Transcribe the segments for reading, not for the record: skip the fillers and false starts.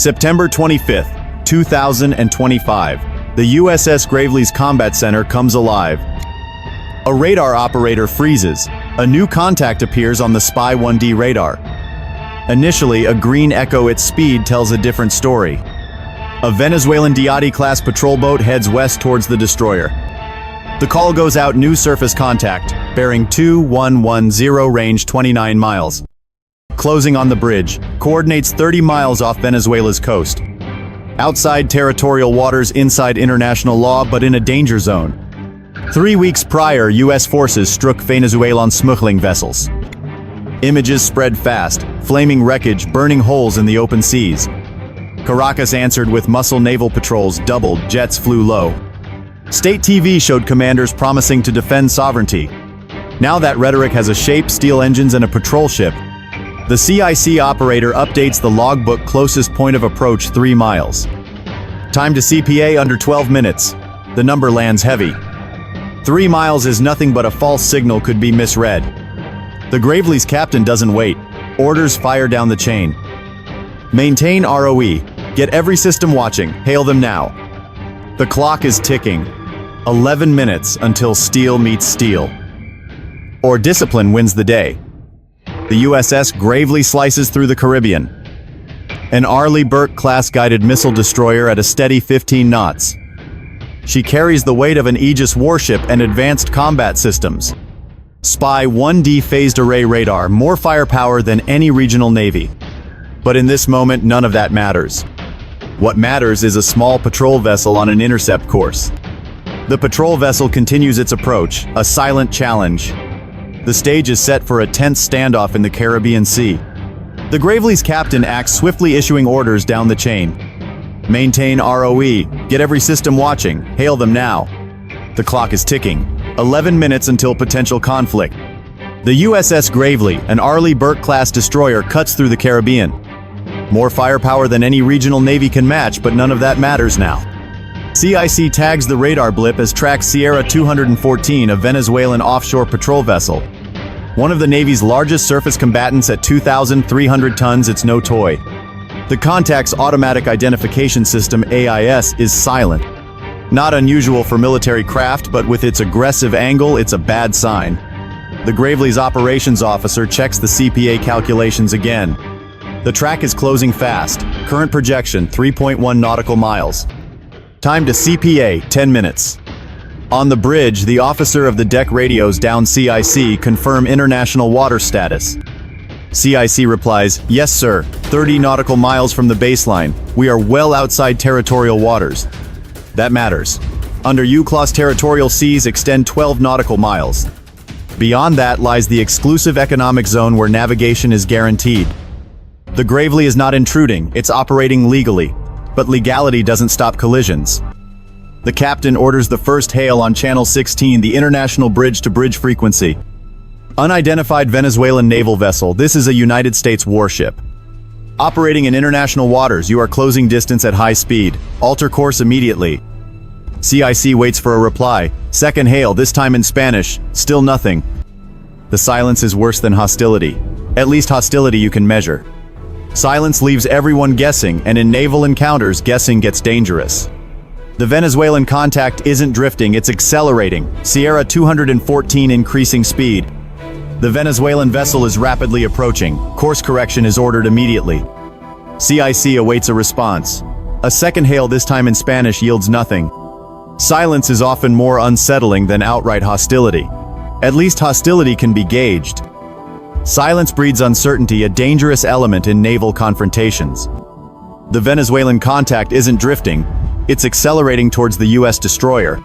September 25th, 2025. The USS Gravely's Combat Center comes alive. A radar operator freezes. A new contact appears on the Spy 1D radar. Initially, a green echo at speed tells a different story. A Venezuelan Diati-class patrol boat heads west towards the destroyer. The call goes out: new surface contact, bearing 2110, range 29 miles. Closing on the bridge, coordinates 30 miles off Venezuela's coast. Outside territorial waters, inside international law, but in a danger zone. 3 weeks prior, US forces struck Venezuelan smuggling vessels. Images spread fast, flaming wreckage, burning holes in the open seas. Caracas answered with muscle. Naval patrols doubled, jets flew low. State TV showed commanders promising to defend sovereignty. Now that rhetoric has a shape: steel engines and a patrol ship. The CIC operator updates the logbook: closest point of approach 3 miles. Time to CPA under 12 minutes. The number lands heavy. 3 miles is nothing, but a false signal could be misread. The Gravely's captain doesn't wait. Orders fire down the chain. Maintain ROE. Get every system watching. Hail them now. The clock is ticking. 11 minutes until steel meets steel. Or discipline wins the day. The USS Gravely slices through the Caribbean. An Arleigh Burke-class guided missile destroyer at a steady 15 knots. She carries the weight of an Aegis warship and advanced combat systems. Spy 1D phased array radar, more firepower than any regional navy. But in this moment, none of that matters. What matters is a small patrol vessel on an intercept course. The patrol vessel continues its approach, a silent challenge. The stage is set for a tense standoff in the Caribbean Sea. The Gravely's captain acts swiftly, issuing orders down the chain. Maintain ROE. Get every system watching. Hail them now. The clock is ticking. 11 minutes until potential conflict. The USS Gravely, an Arleigh Burke-class destroyer, cuts through the Caribbean. More firepower than any regional navy can match, but none of that matters now. CIC tags the radar blip as tracks Sierra 214, a Venezuelan offshore patrol vessel. One of the Navy's largest surface combatants at 2,300 tons, it's no toy. The contact's automatic identification system, AIS, is silent. Not unusual for military craft, but with its aggressive angle, it's a bad sign. The Gravely's operations officer checks the CPA calculations again. The track is closing fast. Current projection, 3.1 nautical miles. Time to CPA, 10 minutes. On the bridge, the officer of the deck radios down CIC confirm international water status. CIC replies, "Yes, sir, 30 nautical miles from the baseline. We are well outside territorial waters." That matters. Under UCLOS, territorial seas extend 12 nautical miles. Beyond that lies the exclusive economic zone where navigation is guaranteed. The Gravely is not intruding, it's operating legally. But legality doesn't stop collisions. The captain orders the first hail on Channel 16, the international bridge-to-bridge frequency. Unidentified Venezuelan naval vessel. This is a United States warship. Operating in international waters, you are closing distance at high speed. Alter course immediately. CIC waits for a reply. Second hail, this time in Spanish. Still nothing. The silence is worse than hostility. At least hostility you can measure. Silence leaves everyone guessing, and in naval encounters, guessing gets dangerous. The Venezuelan contact isn't drifting, it's accelerating. Sierra 214 increasing speed. The Venezuelan vessel is rapidly approaching. Course correction is ordered immediately. CIC awaits a response. A second hail, this time in Spanish, yields nothing. Silence is often more unsettling than outright hostility. At least hostility can be gauged. Silence breeds uncertainty, a dangerous element in naval confrontations. The Venezuelan contact isn't drifting, it's accelerating towards the US destroyer.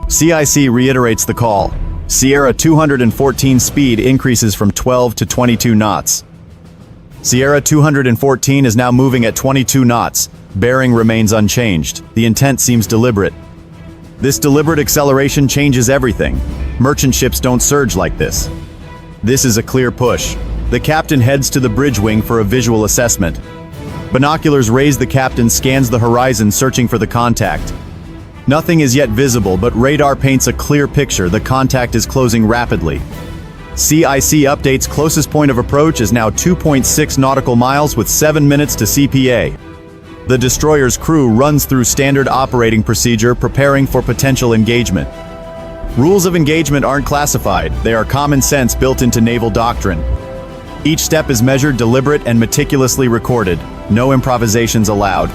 CIC reiterates the call. Sierra 214 speed increases from 12 to 22 knots. Sierra 214 is now moving at 22 knots. Bearing remains unchanged. The intent seems deliberate. This deliberate acceleration changes everything. Merchant ships don't surge like this. This is a clear push. The captain heads to the bridge wing for a visual assessment. Binoculars raised, the captain scans the horizon, searching for the contact. Nothing is yet visible, but radar paints a clear picture. The contact is closing rapidly. CIC updates closest point of approach is now 2.6 nautical miles with 7 minutes to CPA. The destroyer's crew runs through standard operating procedure, preparing for potential engagement. Rules of engagement aren't classified, they are common sense built into naval doctrine. Each step is measured, deliberate, and meticulously recorded. No improvisations allowed.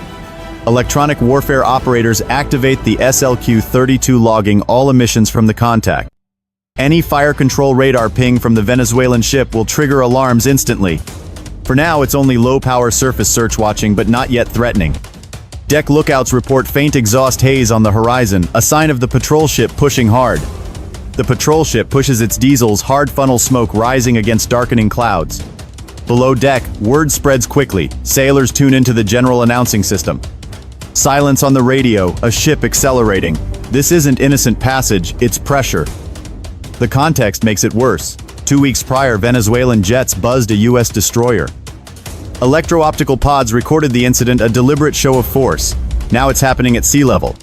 Electronic warfare operators activate the SLQ-32 logging all emissions from the contact. Any fire control radar ping from the Venezuelan ship will trigger alarms instantly. For now, it's only low-power surface search watching, but not yet threatening. Deck lookouts report faint exhaust haze on the horizon, a sign of the patrol ship pushing hard. The patrol ship pushes its diesels, hard funnel smoke rising against darkening clouds. Below deck, word spreads quickly. Sailors tune into the general announcing system. Silence on the radio, a ship accelerating. This isn't innocent passage, it's pressure. The context makes it worse. 2 weeks prior, Venezuelan jets buzzed a US destroyer. Electro-optical pods recorded the incident, a deliberate show of force. Now it's happening at sea level.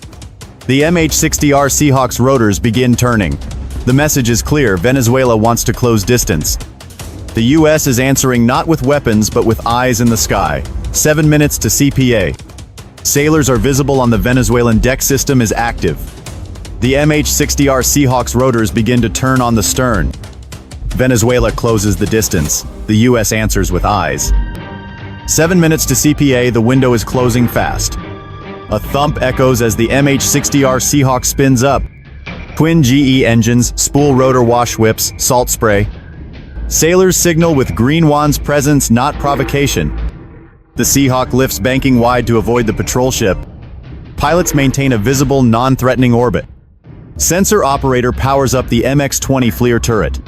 The MH-60R Seahawk's rotors begin turning. The message is clear: Venezuela wants to close distance. The US is answering not with weapons but with eyes in the sky. 7 minutes to CPA. Sailors are visible on the Venezuelan deck, system is active. The MH-60R Seahawk's rotors begin to turn on the stern. Venezuela closes the distance. The US answers with eyes. 7 minutes to CPA, the window is closing fast. A thump echoes as the MH-60R Seahawk spins up. Twin GE engines, spool rotor wash whips, salt spray. Sailors signal with green wands, presence, not provocation. The Seahawk lifts banking wide to avoid the patrol ship. Pilots maintain a visible, non-threatening orbit. Sensor operator powers up the MX-20 FLIR turret.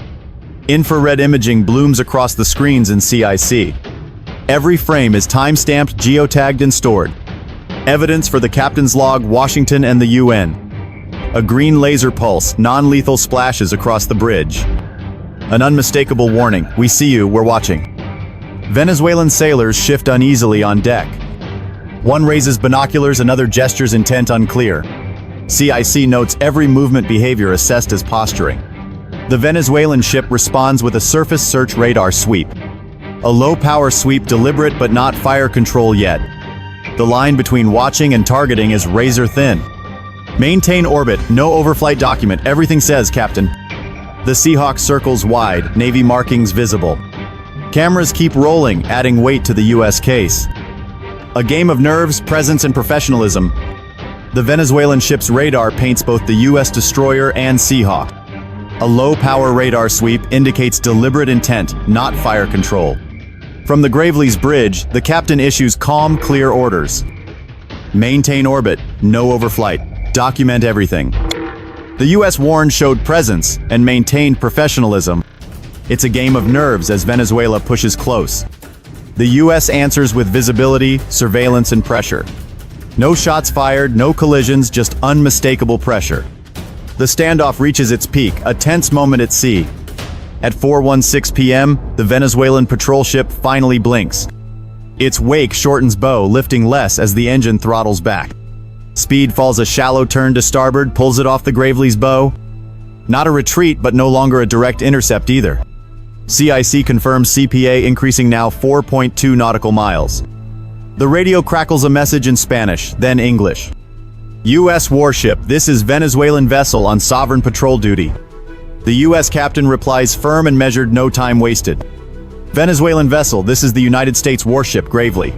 Infrared imaging blooms across the screens in CIC. Every frame is time-stamped, geotagged, and stored. Evidence for the captain's log, Washington and the UN. A green laser pulse, non-lethal splashes across the bridge. An unmistakable warning: we see you, we're watching. Venezuelan sailors shift uneasily on deck. One raises binoculars, another gestures intent unclear. CIC notes every movement, behavior assessed as posturing. The Venezuelan ship responds with a surface search radar sweep. A low-power sweep, deliberate but not fire control yet. The line between watching and targeting is razor thin. Maintain orbit, no overflight document, everything says, Captain. The Seahawk circles wide, Navy markings visible. Cameras keep rolling, adding weight to the US case. A game of nerves, presence, and professionalism. The Venezuelan ship's radar paints both the US destroyer and Seahawk. A low-power radar sweep indicates deliberate intent, not fire control. From the Gravely's bridge, the captain issues calm, clear orders. Maintain orbit, no overflight, document everything. The US warn showed presence and maintained professionalism. It's a game of nerves as Venezuela pushes close. The US answers with visibility, surveillance, and pressure. No shots fired, no collisions, just unmistakable pressure. The standoff reaches its peak, a tense moment at sea. At 4:16 p.m., the Venezuelan patrol ship finally blinks. Its wake shortens bow, lifting less as the engine throttles back. Speed falls a shallow turn to starboard, pulls it off the Gravely's bow. Not a retreat, but no longer a direct intercept either. CIC confirms CPA increasing now 4.2 nautical miles. The radio crackles a message in Spanish, then English. U.S. warship, this is Venezuelan vessel on sovereign patrol duty. The U.S. captain replies firm and measured, no time wasted. Venezuelan vessel, this is the United States warship Gravely.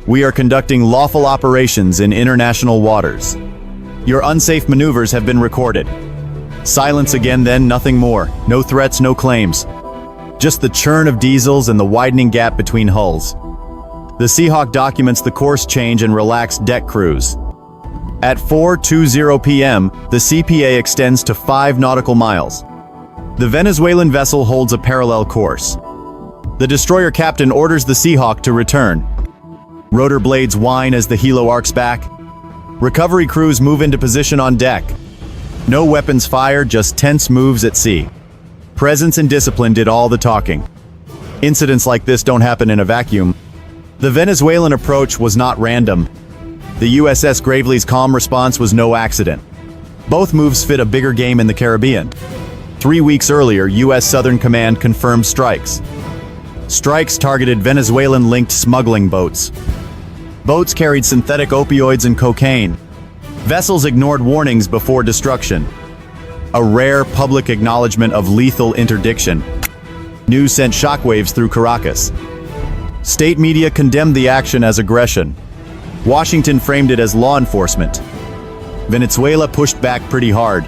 We are conducting lawful operations in international waters. Your unsafe maneuvers have been recorded. Silence again, then nothing more. No threats, no claims. Just the churn of diesels and the widening gap between hulls. The Seahawk documents the course change and relaxed deck cruise. At 4:20 p.m., the CPA extends to 5 nautical miles. The Venezuelan vessel holds a parallel course. The destroyer captain orders the Seahawk to return. Rotor blades whine as the helo arcs back. Recovery crews move into position on deck. No weapons fired, just tense moves at sea. Presence and discipline did all the talking. Incidents like this don't happen in a vacuum. The Venezuelan approach was not random. The USS Gravely's calm response was no accident. Both moves fit a bigger game in the Caribbean. 3 weeks earlier, U.S. Southern Command confirmed strikes. Strikes targeted Venezuelan-linked smuggling boats. Boats carried synthetic opioids and cocaine. Vessels ignored warnings before destruction. A rare public acknowledgement of lethal interdiction. News sent shockwaves through Caracas. State media condemned the action as aggression. Washington framed it as law enforcement. Venezuela pushed back pretty hard.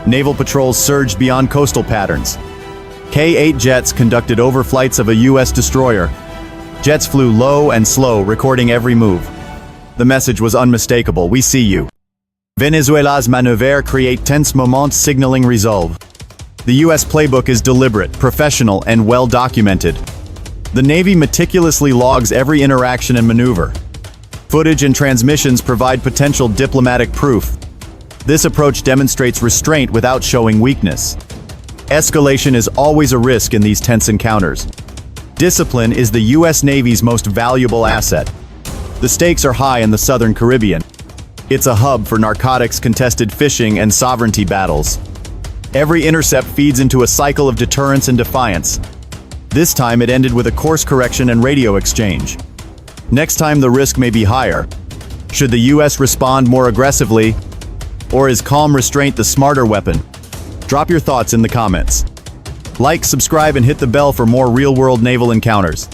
Naval patrols surged beyond coastal patterns. K-8 jets conducted overflights of a U.S. destroyer. Jets flew low and slow, recording every move. The message was unmistakable: we see you. Venezuela's manœuvres create tense moments signaling resolve. The U.S. playbook is deliberate, professional, and well documented. The Navy meticulously logs every interaction and maneuver. Footage and transmissions provide potential diplomatic proof. This approach demonstrates restraint without showing weakness. Escalation is always a risk in these tense encounters. Discipline is the U.S. Navy's most valuable asset. The stakes are high in the Southern Caribbean. It's a hub for narcotics, contested fishing, and sovereignty battles. Every intercept feeds into a cycle of deterrence and defiance. This time it ended with a course correction and radio exchange. Next time the risk may be higher. Should the U.S. respond more aggressively? Or is calm restraint the smarter weapon? Drop your thoughts in the comments. Like, subscribe, and hit the bell for more real-world naval encounters.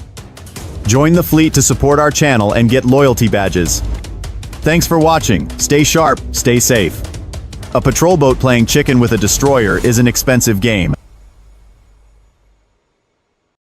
Join the fleet to support our channel and get loyalty badges. Thanks for watching. Stay sharp, stay safe. A patrol boat playing chicken with a destroyer is an expensive game.